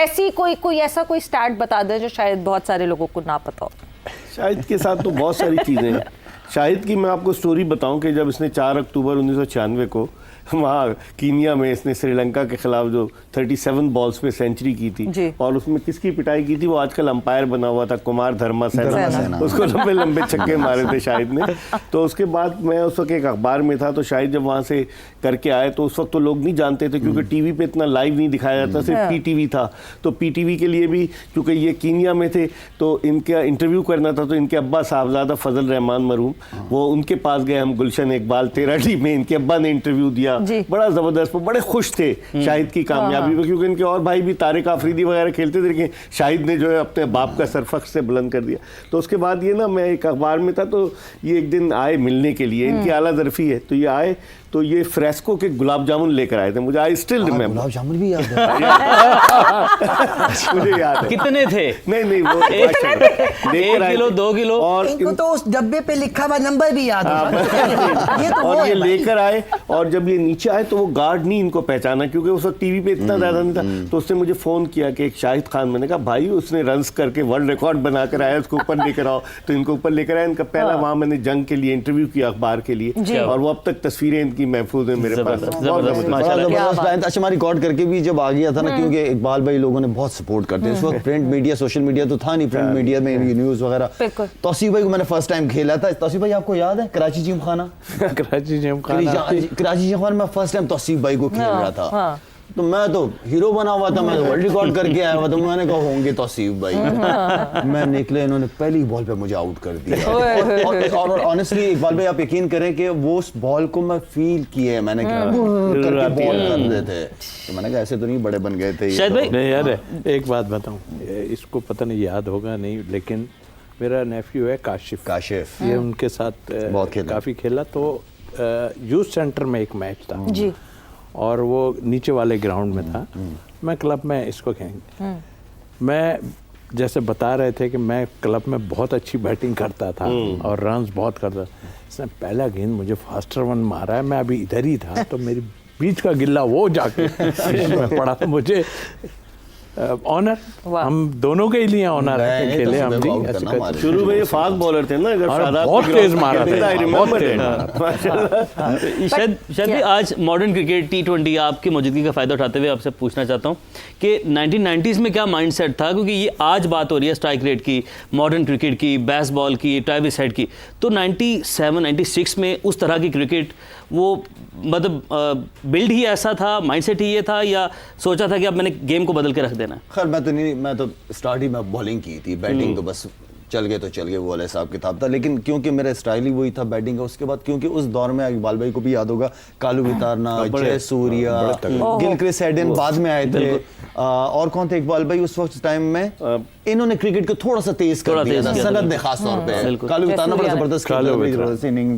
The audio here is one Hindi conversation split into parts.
ऐसी कोई ऐसा कोई स्टैट बता दे जो शायद बहुत सारे लोगों को ना पता हो। शाहिद के साथ तो बहुत सारी चीज़ें हैं। शाहिद की मैं आपको स्टोरी बताऊं कि जब इसने 4 अक्टूबर 1996 को वहाँ कीनिया में इसने श्रीलंका के खिलाफ जो 37 बॉल्स पे सेंचुरी की थी, और उसमें किसकी पिटाई की थी, वो आजकल अंपायर बना हुआ था कुमार धर्मासेना, उसको लंबे लंबे छक्के मारे थे शाहिद ने। तो उसके बाद मैं उस वक्त एक अखबार में था, तो शाहिद जब वहाँ से करके आए तो उस वक्त तो लोग नहीं जानते थे क्योंकि टीवी पे इतना लाइव नहीं दिखाया जाता, सिर्फ पीटीवी था। तो पीटीवी के लिए भी क्योंकि ये कीनिया में थे तो इनका इंटरव्यू करना था, तो इनके अब्बा साहबजादा फजल रहमान मरूम, वो उनके पास गए हम, गुलशन इकबाल 13 टी में इनके अब्बा ने इंटरव्यू दिया, बड़ा जबरदस्त, वो बड़े खुश थे शाहिद की कामयाबी में, क्योंकि इनके और भाई भी तारिक आफरीदी वगैरह खेलते थे, लेकिन शाहिद ने जो है अपने बाप का सरफख से बुलंद कर दिया। तो उसके बाद ये ना, मैं एक अखबार में था तो ये एक दिन आए मिलने के लिए, इनकी आला ज़रफ़ी है, तो ये आए तो ये फ्रेस्को के गुलाब जामुन लेकर आए थे, मुझे I still remember. Gulab jamun भी याद है। मुझे याद है। कितने थे? नहीं वो 1 किलो 2 किलो, और इनको तो उस डब्बे पे लिखा हुआ नंबर भी याद है। और ये लेकर आए, और जब ये नीचे आए तो वो गार्ड नहीं इनको पहचाना क्योंकि उस वक्त टीवी पे इतना ज्यादा नहीं था। तो उसने मुझे फोन किया कि एक शाहिद खान, मैंने कहा भाई उसने रन्स करके वर्ल्ड रिकॉर्ड बना कर आया, उसको ऊपर लेकर आओ। तो इनको ऊपर लेकर आया, इनका पहला वहां मैंने जंग के लिए इंटरव्यू किया अखबार के लिए, और वो अब तक तस्वीरें इनकी महफूज है मेरे पास। अच्छा, हमारी रिकॉर्ड करके भी जब आ गया था ना, क्योंकि इकबाल भाई लोगों ने बहुत सपोर्ट करते हैं। उस वक्त प्रिंट मीडिया, सोशल मीडिया तो था नहीं, प्रिंट मीडिया में न्यूज वगैरह। तौसीफ भाई को मैंने फर्स्ट टाइम खेला था। तौसीफ भाई आपको याद है कराची जिमखाना? कराची जिमखाना में फर्स्ट टाइम तौसीफ भाई को खेल रहा था, तो मैं तो हीरो बना हुआ था, मैं तो वर्ल्ड रिकॉर्ड करके आया हुआ था। मैंने कहा होंगे तौसीफ भाई, मैं निकले, इन्होंने पहली बॉल पे मुझे आउट कर दिया। और ऑनेस्टली इकबाल भाई आप यकीन करें कि वो उस बॉल को मैं फील किया, मैंने करके बॉल कर रहे थे, तो मैंने कहा ऐसे तो नहीं बड़े बन गए थे शायद भाई। नहीं यार, एक बात बताऊं, इसको पता नहीं याद होगा नहीं, लेकिन मेरा नेफ्यू है काशिफ, ये उनके साथ काफी खेला। तो यूथ सेंटर में एक मैच था जी, और वो नीचे वाले ग्राउंड में था, मैं क्लब में इसको खेलेंगे, मैं जैसे बता रहे थे कि मैं क्लब में बहुत अच्छी बैटिंग करता था और रन्स बहुत करता था। इसने पहला गेंद मुझे फास्टर वन मारा है, मैं अभी इधर ही था, तो मेरी बीच का गिल्ला वो जाके में पड़ा। मुझे ऑनर, हम दोनों के लिए ऑनर है, खेले हम भी। शुरू में ये फास्ट बॉलर थे ना, बहुत तेज मारा थे। शायद भी आज मॉडर्न क्रिकेट T20 आपकी मौजूदगी का फायदा उठाते हुए आपसे पूछना चाहता हूँ कि 1990s में क्या माइंडसेट था, क्योंकि ये आज बात हो रही है स्ट्राइक रेट की, मॉडर्न क्रिकेट की, बेसबॉल की, ट्रेविस हेड की, तो 97, 96 में उस तरह की क्रिकेट वो मतलब बिल्ड ही ऐसा था, माइंडसेट ही ये था, या सोचा था कि अब मैंने गेम को बदल के रख देना? खैर मैं तो स्टार्ट ही में बॉलिंग की थी, बैटिंग तो बस चल गए वो वाला हिसाब किताब था, लेकिन क्योंकि मेरा स्टाइल ही वही था बैटिंग का। उसके बाद क्योंकि उस दौर में इकबाल भाई को भी याद होगा, कालू वितारना, जय सूर्या, गिलक्रिस्ट एडन बाद में आए थे, और कौन थे इकबाल भाई उस वक्त टाइम में, इन्होंने क्रिकेट को थोड़ा सा तेज कर दिया था, सनद ने खास तौर पे। कालू वितारना बड़ा जबरदस्त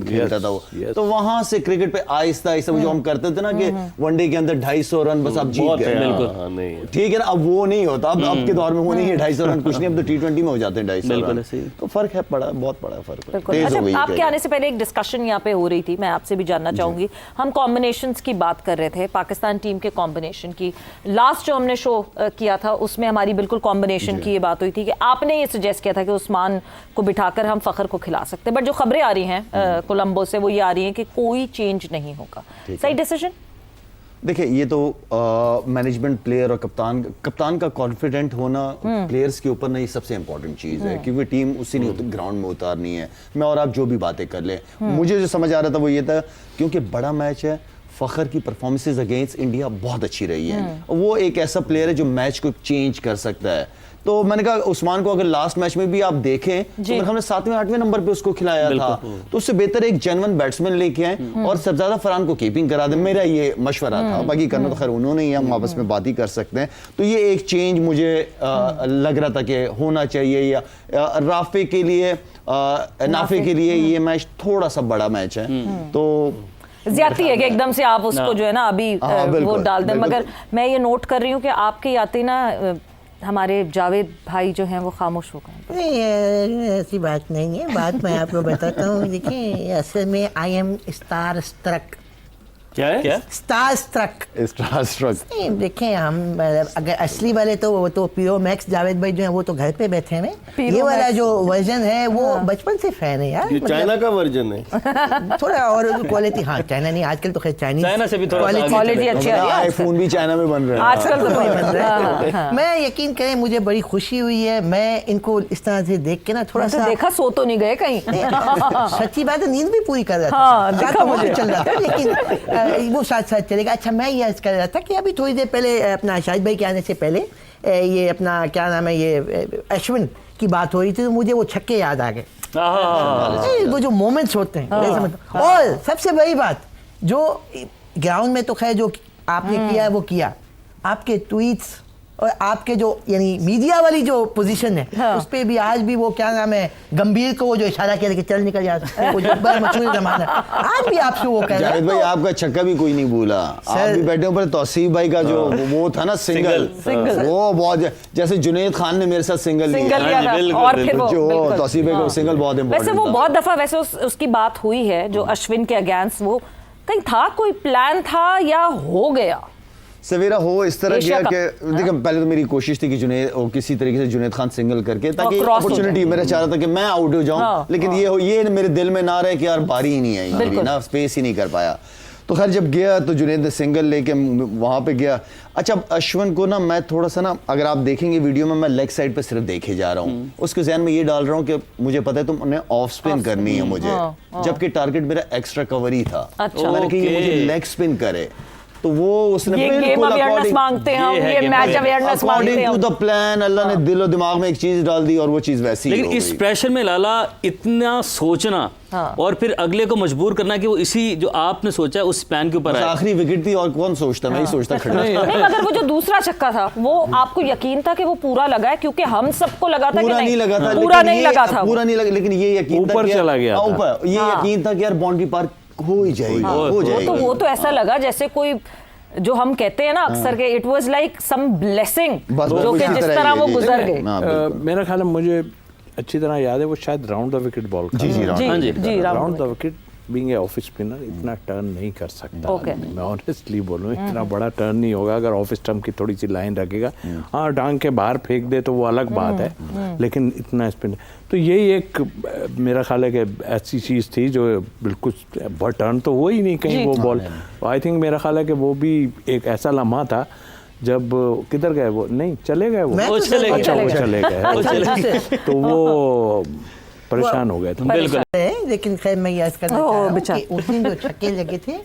खेलता था वो, तो वहां से क्रिकेट पे आहिस्ता आहिस्ता जो हम करते थे ना कि वनडे के अंदर 250 रन बस आप जीत गए, ठीक है ना, अब वो नहीं होता, अब के दौर में वो नहीं है 250 रन, कुछ नहीं, अब तो T20 में हो जाते हैं 250 रन, तो फर्क है, बहुत बड़ा फर्क है। अच्छा, आपके आने से पहले एक डिस्कशन यहाँ पे हो रही थी, मैं आपसे भी जानना चाहूंगी, हम कॉम्बिनेशंस की बात कर रहे थे, पाकिस्तान टीम के कॉम्बिनेशन की। लास्ट जो हमने शो किया था उसमें हमारी बिल्कुल कॉम्बिनेशन की ये बात हुई थी कि आपने ये सजेस्ट किया था कि उस्मान को बिठाकर हम फखर को खिला सकते हैं, बट जो खबरें आ रही हैं कोलंबो से वो ये आ रही हैं कि कोई चेंज नहीं होगा। सही डिसीजन? देखिए, ये तो मैनेजमेंट, प्लेयर और कप्तान का कॉन्फिडेंट होना प्लेयर्स के ऊपर ना, ये सबसे इंपॉर्टेंट चीज़ है, क्योंकि टीम उसी नहीं ग्राउंड में उतारनी है। मैं और आप जो भी बातें कर लें, मुझे जो समझ आ रहा था वो ये था, क्योंकि बड़ा मैच है, फ़खर की परफॉर्मेंसेस अगेंस्ट इंडिया बहुत अच्छी रही है, वो एक ऐसा प्लेयर है जो मैच को चेंज कर सकता है। तो मैंने कहा उस्मान को अगर लास्ट मैच में भी आप देखें तो हमने 7वें 8वें नंबर पे उसको खिलाया था, तो उससे बेहतर एक जेन्युइन बैट्समैन लेके आए और सबज़्यादा फरहान को कीपिंग करा दे, मेरा ये मशवरा था। बाकी करना तो खैर उन्होंने ही, हम आपस में बात ही कर सकते हैं। तो ये एक चेंज मुझे लग रहा था कि होना चाहिए, या राफे के लिए, नाफे के लिए ये मैच थोड़ा सा बड़ा मैच है, तो ज्यादती है कि एकदम से आप उसको जो है ना अभी वो डाल दें। मगर मैं ये नोट कर रही हूँ कि आपके आते ना हमारे जावेद भाई जो हैं वो खामोश हो गए। नहीं, ऐसी बात नहीं है, बात मैं आपको बताता हूँ। देखिए, असल में आई एम स्टार स्ट्रक, क्या है? क्या? Starstruck. स्ट्रक। नहीं, देखें हम अगर असली वाले तो वो तो पीओ मैक्स जावेद भाई जो है वो तो घर पे बैठे हैं। ये वाला जो वर्जन है वो बचपन से फैन है यार। ये चाइना का वर्जन है। थोड़ा और क्वालिटी, हाँ चाइना नहीं, आजकल तो खैर चाइनीज चाइना से भी थोड़ा सा आगे क्वालिटी अच्छी आ रही है आईफोन भी चाइना में बन रहे हैं आजकल तो नहीं बन रहा है। मैं यकीन करें मुझे बड़ी खुशी हुई है, मैं इनको इस तरह से देख के ना थोड़ा तो सा देखा सो तो नहीं गए कहीं। सच्ची बात है, नींद भी पूरी कर रहा था। हाँ, साथ दिखा में वो भी मुझे। चल रहा था, लेकिन वो साथ साथ चलेगा। अच्छा, मैं ये अर्ज कर रहा था कि अभी थोड़ी देर पहले अपना शाहिद भाई के आने से पहले ये अपना क्या नाम है ये अश्विन की बात हो रही थी, तो मुझे वो छक्के याद आ गए। वो जो मोमेंट्स होते हैं जैसे मतलब। और सबसे बड़ी बात जो ग्राउंड में तो खैर जो आपने किया है वो किया, आपके ट्वीट्स और आपके जो यानी मीडिया वाली जो पोजीशन है उस पे भी आज भी वो क्या नाम है गंभीर को वो जो इशारा किया कि चल निकल जाता वो जो बड़ा मशहूर जमाना आज भी आपसे वो कह रहा जावेद भाई आपका छक्का भी कोई नहीं भूला। आप भी बैठे ऊपर तौसीफ भाई का जो वो था ना सिंगल, वो बहुत जैसे जुनैद खान ने मेरे साथ सिंगल लिया था, बिल्कुल, और फिर वो जो बिल्कुल। तौसीफ भाई का सिंगल बहुत वैसे इंपॉर्टेंट वो था। बहुत दफा वैसे उसकी बात हुई है जो अश्विन के अगेंस्ट, वो कहीं था कोई प्लान था या हो गया? सवेरा हो इस तरह एशिया किया कप। कि देखिए पहले तो मेरी कोशिश थी कि जुनैद और किसी तरीके से जुनैद खान सिंगल करके ताकि क्रॉस हो अपॉर्चुनिटी मेरा चाह रहा था कि मैं आउट हो जाऊं, हाँ, लेकिन ये मेरे दिल में ना रहे कि यार बारी ही नहीं आई मेरी बिल्कुल। ना, स्पेस ही नहीं कर पाया। तो खैर जब गया तो जुनैद ने सिंगल लेके वहां पे गया। अच्छा, अश्विन को ना मैं थोड़ा सा ना, अगर आप देखेंगे वीडियो में, मैं लेग साइड पे सिर्फ देखे जा रहा हूँ, उसके ज़हन में ये डाल रहा हूँ कि मुझे पता है तुमने ऑफ स्पिन करनी है मुझे, जबकि टारगेट मेरा एक्स्ट्रा कवर ही था। अच्छा। मैंने कहा ये मुझे लेग स्पिन करे, तो वो उसने ये गेम अवेयरनेस मांगते हैं हम, ये मैच अवेयरनेस मांगते हैं अकॉर्डिंग टू हम। द प्लान अल्लाह ने दिल और दिमाग में एक चीज डाल दी और वो चीज वैसी ही लेकिन हो इस गई। प्रेशर में लाला इतना सोचना और फिर अगले को मजबूर करना कि वो इसी जो आपने सोचा है उस प्लान के ऊपर बस आए। आखिरी विकेट थी और कौन सोचता, मैं ही सोचता खड़ा। नहीं, मगर वो जो दूसरा छक्का था वो आपको यकीन था कि वो पूरा लगा है? क्योंकि हम सबको लगा था कि पूरा नहीं लगा था, पूरा लेकिन नहीं ये- लगा था वो। पूरा नहीं लगा, लेकिन ये यकीन था ऊपर कि चला गया था। ऊपर ये यकीन था कि यार बाउंड्री पार हो ही जाएगी, हो जाएगी। वो तो ऐसा लगा जैसे कोई जो हम कहते हैं ना अक्सर के, it was like some blessing बस जो कि उसी जिस तरह तरह ही वो है, गुजर गए। हाँ, बिल्कुल। मेरा ख्याल है, मुझे अच्छी तरह याद है, वो शायद राउंड द विकेट बॉल जी जी राउंड। हाँ जी। जी round the wicket being a off spinner इतना टर्न नहीं कर सकता। Okay. मैं ऑनेस्टली बोलूँ इतना बड़ा टर्न नहीं होगा अगर ऑफ स्टंप की थोड़ी सी लाइन रखेगा। हाँ, टांग के बाहर फेंक दे तो वो अलग बात है, लेकिन इतना स्पिन तो यही एक मेरा ख्याल है कि ऐसी चीज़ थी जो बिल्कुल बहुत टर्न तो हुआ ही नहीं कहीं वो बॉल। आई थिंक मेरा ख्याल है कि वो भी एक ऐसा लम्हा था जब किधर गए वो, नहीं चले गए वो, मैं वो तो चले सोच- गए। अच्छा वो चले गए तो वो परेशान हो गए थे। बिल्कुल। है, लेकिन खैर मैं याद करना ओह, चाह रहा हूँ बेचारा। कि उस दिन जो छक्के लगे थे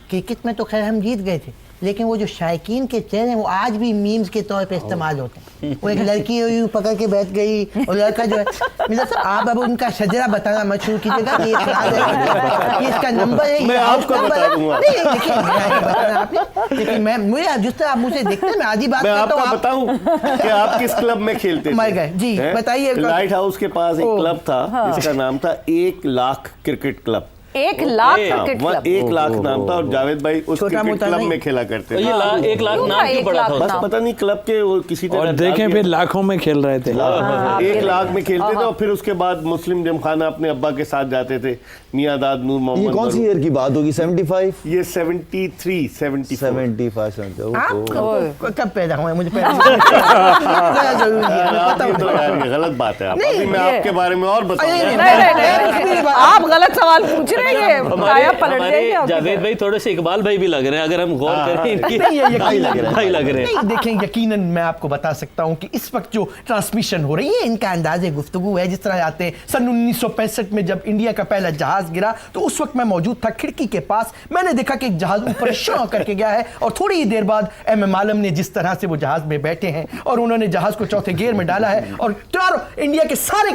क्रिकेट में तो खैर हम जीत गए थे, लेकिन वो जो शायकीन के चेहरे हैं वो आज भी मीम्स के तौर पे इस्तेमाल होते हैं। वो एक लड़की यूं पकड़ के बैठ गई और लड़का जो है, मतलब साहब आप अब उनका शजरा बताना मत शुरू कीजिएगा कि ये क्लास है, ये इसका नंबर है, ये मैं हाउस आपको नंबर बता है। दूंगा। नहीं, देखिए मेरा ये बताना आपने, लेकिन मैं मुझे जिस तरह आप मुझे देखते हैं मैं आधी बात मैं करता आपको हूँ, बताऊं कि आप किस क्लब में खेलते थे? मर गए। जी, हैं? बताइए। लाइट हाउस के पास एक ओह, क्लब था जिसका नाम था 1 लाख क्रिकेट क्लब। 1 लाख हाँ, क्रिकेट वहाँ क्लब। 1 लाख नाम था और जावेद भाई उस छोटा क्रिकेट मोटा क्लब नहीं। में खेला करते तो थे। ये 1 लाख क्यों नाम था क्यों 1 पड़ा लाख था? बस नाम? पता नहीं क्लब के वो किसी तरह और देखें फिर लाखों में खेल रहे थे। 1 लाख में खेलते थे और फिर उसके बाद मुस्लिम जमखाना अपने अब्बा के साथ जाते थे, मियां दाद नूर ये मोहम्मद कौन सी बरू। ईयर की बात होगी? 75 ये 73 74 75 आप कब पैदा हुए मुझे पहले बड़ा जरूरी है, यार, मैं आप पता ये तो हूँ। यार ये गलत बात है। नहीं, अभी मैं ये- आपके बारे में और बताऊंगा। नहीं, नहीं, आप गलत सवाल पूछ रहे हैं, ये आया पलट हमारे जाएंगे आपके जावेद भाई थोड़े से इकबाल भाई भी लग रहे हैं, अगर हम गौर करें इनकी नहीं, ये भाई लग रहे हैं। भाई लग रहे हैं। नहीं, देखें यकीनन मैं आपको बता सकता हूं कि इस वक्त जो ट्रांसमिशन हो रही है इनका अंदाजे गुफ्तगू है जिस तरह आते हैं। सन 1965 में जब इंडिया का पहला जहाज गिरा तो उस वक्त मैं मौजूद था खिड़की के पास, मैंने देखा कि एक जहाज ऊपर शॉ करके गया है और थोड़ी ही देर बाद एम आलम ने जिस तरह से वो जहाज में बैठे हैं और उन्होंने जहाज को चौथे गियर में डाला है और चारों इंडिया के सारे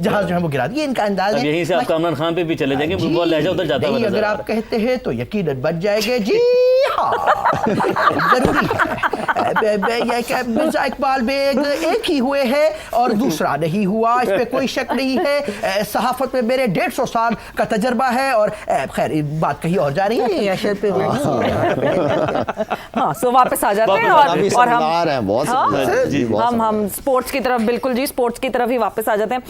जहाज जो है वो गिरा दिए। इनका अंदाज अब है। यहीं से आप कामरान खान पे भी चले जाएंगे, जी, फुटबॉल लहजा उधर जाता हुआ नहीं, नजर अगर आ आप रहा है। कहते हैं तो यकीनन बच जाएंगे। जी हाँ, जरूरी है। मिर्जा इकबाल बेग एक ही हुए हैं और दूसरा नहीं हुआ, इस पे कोई शक नहीं है। सहाफत में मेरे 150 साल का तजर्बा है और खैर ये बात कहीं और जा रही है या शायद पे हाँ, सो वापस आ जाते हैं काफी और हम समझदार हैं, बहुत हाँ, समझदार हैं। जी, बहुत हम स्पोर्ट्स की तरफ, बिल्कुल जी, स्पोर्ट्स की तरफ ही वापस आ जाते हैं।